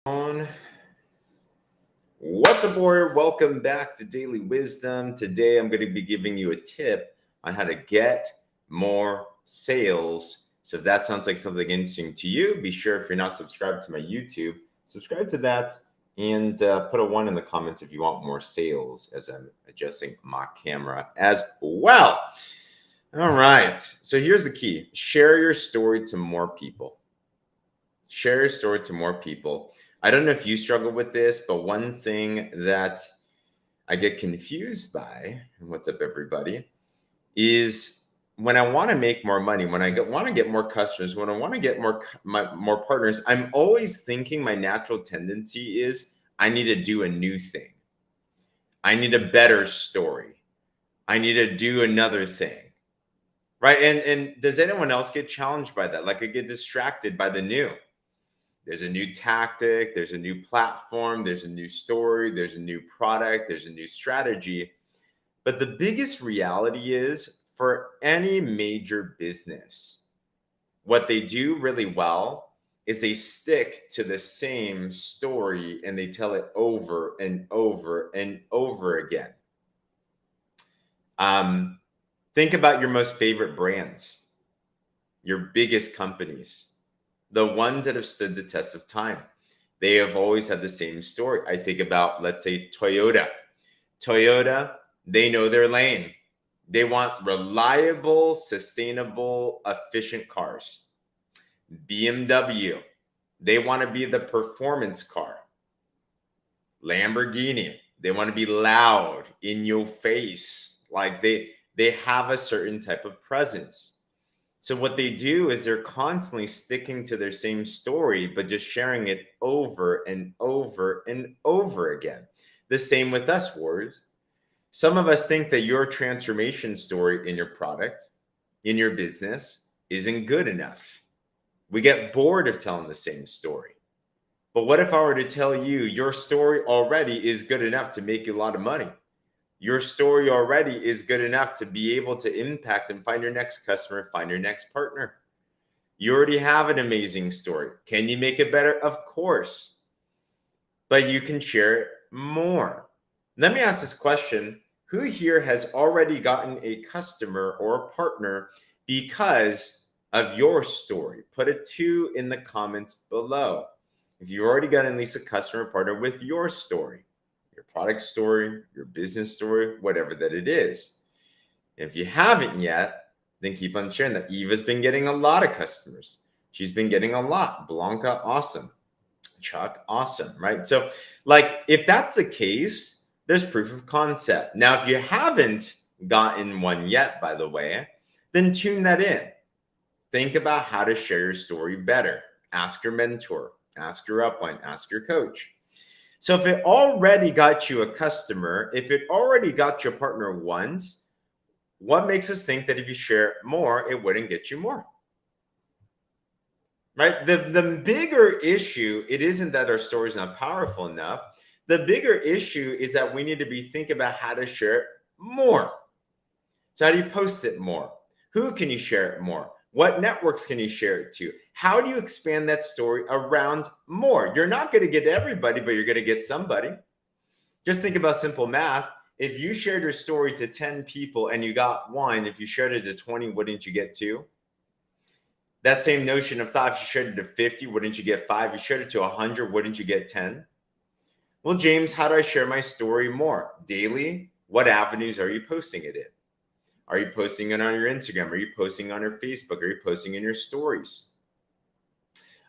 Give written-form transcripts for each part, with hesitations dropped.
On. What's up, warrior? Welcome back to Daily Wisdom. Today, I'm going to be giving you a tip on how to get more sales. So, if that sounds like something interesting to you, be sure if you're not subscribed to my YouTube, subscribe to that and put a one in the comments if you want more sales as I'm adjusting my camera as well. All right. So, here's the key: share your story to more people. Share your story to more people. I don't know if you struggle with this, but one thing that I get confused by, and what's up, everybody, is when I want to make more money, when I want to get more customers, when I want to get more partners, I'm always thinking my natural tendency is I need to do a new thing. I need a better story. I need to do another thing. Right. And does anyone else get challenged by that? Like I get distracted by the new. There's a new tactic, there's a new platform, there's a new story, there's a new product, there's a new strategy. But the biggest reality is for any major business, what they do really well is they stick to the same story and they tell it over and over and over again. Think about your most favorite brands, your biggest companies, the ones that have stood the test of time. They have always had the same story. I think about, let's say, Toyota. Toyota, they know their lane. They want reliable, sustainable, efficient cars. BMW, they want to be the performance car. Lamborghini, they want to be loud, in your face. Like they have a certain type of presence. So what they do is they're constantly sticking to their same story, but just sharing it over and over and over again. The same with us, warriors. Some of us think that your transformation story in your product, in your business, isn't good enough. We get bored of telling the same story. But what if I were to tell you your story already is good enough to make you a lot of money? Your story already is good enough to be able to impact and find your next customer, find your next partner. You already have an amazing story. Can you make it better? Of course. But you can share it more. Let me ask this question. Who here has already gotten a customer or a partner because of your story? Put a 2 in the comments below. If you already got at least a customer or partner with your story, your product story, your business story, whatever that it is. If you haven't yet, then keep on sharing that. Eva's been getting a lot of customers. She's been getting a lot. Blanca, awesome. Chuck, awesome, right? So, like, if that's the case, there's proof of concept. Now, if you haven't gotten one yet, by the way, then tune that in. Think about how to share your story better. Ask your mentor, ask your upline, ask your coach. So if it already got you a customer, if it already got your partner once, what makes us think that if you share more, it wouldn't get you more? Right? The bigger issue, it isn't that our story is not powerful enough. The bigger issue is that we need to be thinking about how to share it more. So how do you post it more? Who can you share it more? What networks can you share it to? How do you expand that story around more? You're not going to get everybody, but you're going to get somebody. Just think about simple math. If you shared your story to 10 people and you got one, if you shared it to 20, wouldn't you get 2? That same notion of thought, if you shared it to 50, wouldn't you get 5? If you shared it to 100, wouldn't you get 10? Well, James, how do I share my story more? Daily? What avenues are you posting it in? Are you posting it on your Instagram? Are you posting on your Facebook? Are you posting in your stories?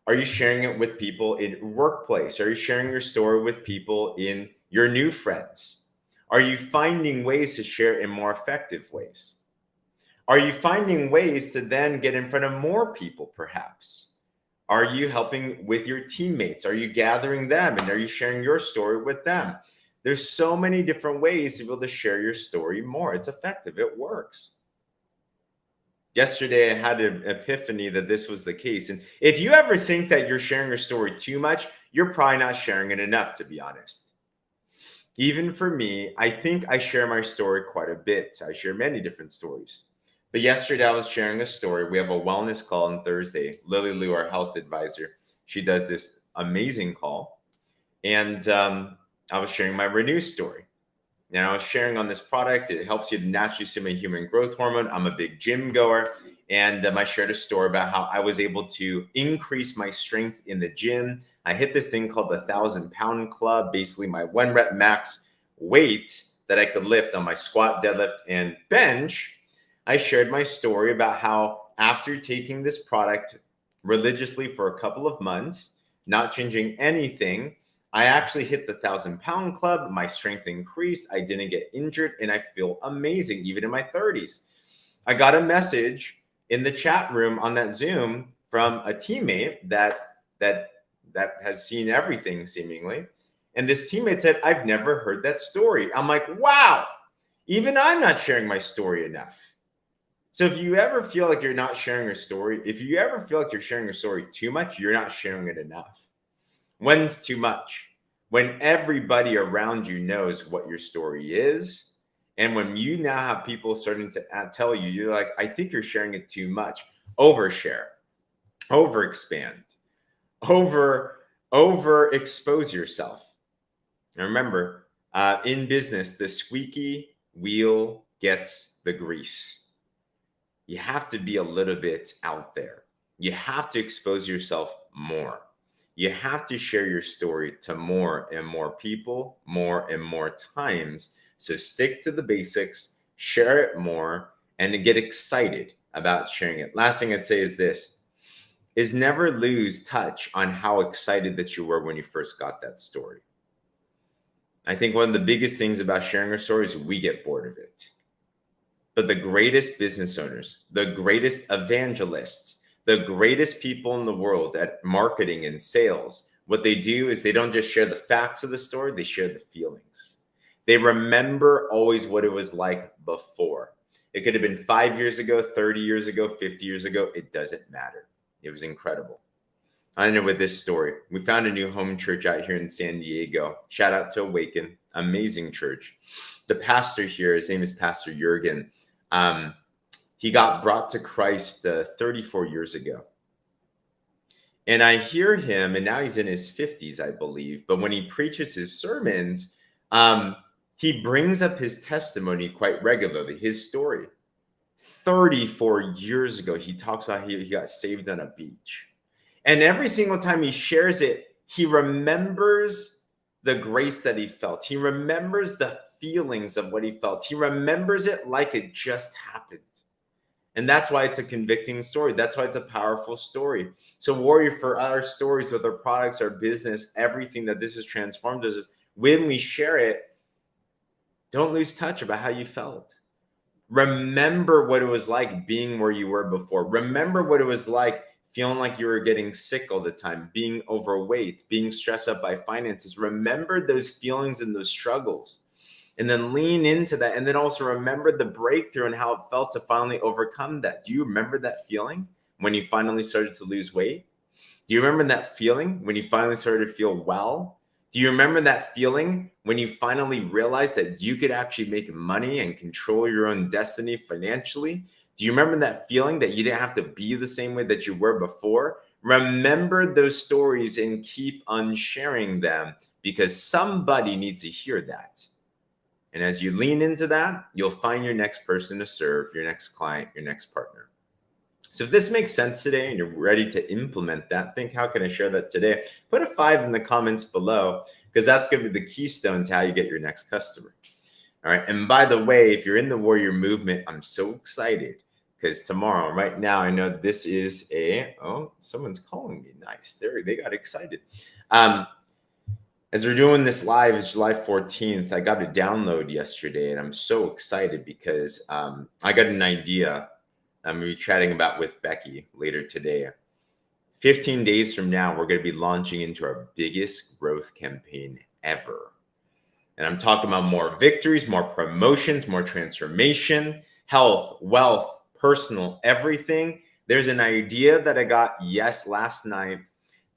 Are you sharing it with people in workplace? Are you sharing your story with people in your new friends? Are you finding ways to share in more effective ways? Are you finding ways to then get in front of more people, perhaps? Are you helping with your teammates? Are you gathering them and are you sharing your story with them? There's so many different ways to be able to share your story more. It's effective. It works. Yesterday, I had an epiphany that this was the case. And if you ever think that you're sharing your story too much, you're probably not sharing it enough, to be honest. Even for me, I think I share my story quite a bit. I share many different stories. But yesterday, I was sharing a story. We have a wellness call on Thursday. Lily Liu, our health advisor, she does this amazing call. And I was sharing my Renew story. Now, sharing on this product, it helps you to naturally stimulate human growth hormone. I'm a big gym goer, and I shared a story about how I was able to increase my strength in the gym. I hit this thing called the 1,000 pound club, basically my 1 rep max weight that I could lift on my squat, deadlift, and bench. I shared my story about how after taking this product religiously for a couple of months, not changing anything, I actually hit the 1,000 pound club. My strength increased. I didn't get injured, and I feel amazing even in my 30s. I got a message in the chat room on that Zoom from a teammate that has seen everything seemingly. And this teammate said, "I've never heard that story." I'm like, wow, even I'm not sharing my story enough. So if you ever feel like you're not sharing your story, if you ever feel like you're sharing your story too much, you're not sharing it enough. When's too much? When everybody around you knows what your story is. And when you now have people starting to tell you, you're like, I think you're sharing it too much. Overshare, overexpand, overexpose yourself. And remember, in business, the squeaky wheel gets the grease. You have to be a little bit out there. You have to expose yourself more. You have to share your story to more and more people, more and more times. So stick to the basics, share it more, and get excited about sharing it. Last thing I'd say is this is never lose touch on how excited that you were when you first got that story. I think one of the biggest things about sharing our stories, we get bored of it. But the greatest business owners, the greatest evangelists, the greatest people in the world at marketing and sales, what they do is they don't just share the facts of the story, they share the feelings. They remember always what it was like before. It could have been 5 years ago, 30 years ago, 50 years ago. It doesn't matter. It was incredible. I know with this story, we found a new home church out here in San Diego. Shout out to Awaken, amazing church. The pastor here, his name is Pastor Jurgen. He got brought to Christ 34 years ago. And I hear him, and now he's in his 50s, I believe. But when he preaches his sermons, he brings up his testimony quite regularly, his story. 34 years ago, he talks about he got saved on a beach. And every single time he shares it, he remembers the grace that he felt. He remembers the feelings of what he felt. He remembers it like it just happened. And that's why it's a convicting story. That's why it's a powerful story. So, Warrior, for our stories with our products, our business, everything that this has transformed us, when we share it, don't lose touch about how you felt. Remember what it was like being where you were before. Remember what it was like feeling like you were getting sick all the time, being overweight, being stressed out by finances. Remember those feelings and those struggles, and then lean into that. And then also remember the breakthrough and how it felt to finally overcome that. Do you remember that feeling when you finally started to lose weight? Do you remember that feeling when you finally started to feel well? Do you remember that feeling when you finally realized that you could actually make money and control your own destiny financially? Do you remember that feeling that you didn't have to be the same way that you were before? Remember those stories and keep on sharing them, because somebody needs to hear that. And as you lean into that, you'll find your next person to serve, your next client, your next partner. So if this makes sense today and you're ready to implement that, think, how can I share that today? Put a 5 in the comments below, because that's going to be the keystone to how you get your next customer. All right. And by the way, if you're in the Warrior Movement, I'm so excited because tomorrow, right now, I know this is someone's calling me. Nice. They got excited. As we're doing this live, it's July 14th. I got a download yesterday, and I'm so excited because I got an idea I'm going to be chatting about with Becky later today. 15 days from now, we're going to be launching into our biggest growth campaign ever. And I'm talking about more victories, more promotions, more transformation, health, wealth, personal, everything. There's an idea that I got, last night,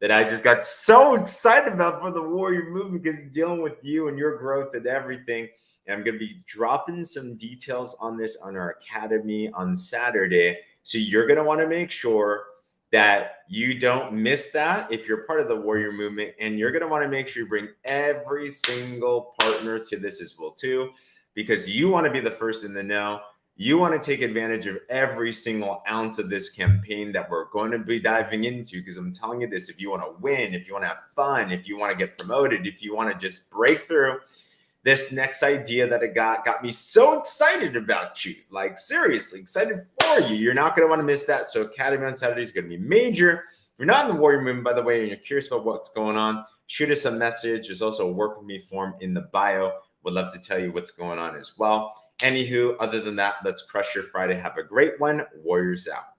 that I just got so excited about for the Warrior Movement, because it's dealing with you and your growth and everything. And I'm going to be dropping some details on this on our academy on Saturday. So you're going to want to make sure that you don't miss that if you're part of the warrior movement. And you're going to want to make sure you bring every single partner to this as well too, because you want to be the first in the know. You want to take advantage of every single ounce of this campaign that we're going to be diving into, because I'm telling you this, if you want to win, if you want to have fun, if you want to get promoted, if you want to just break through, this next idea that I got me so excited about you. Like, seriously excited for you. You're not going to want to miss that. So Academy on Saturday is going to be major. If you're not in the warrior movement, by the way, and you're curious about what's going on, shoot us a message. There's also a work with me form in the bio. Would love to tell you what's going on as well. Anywho, other than that, let's crush your Friday. Have a great one. Warriors out.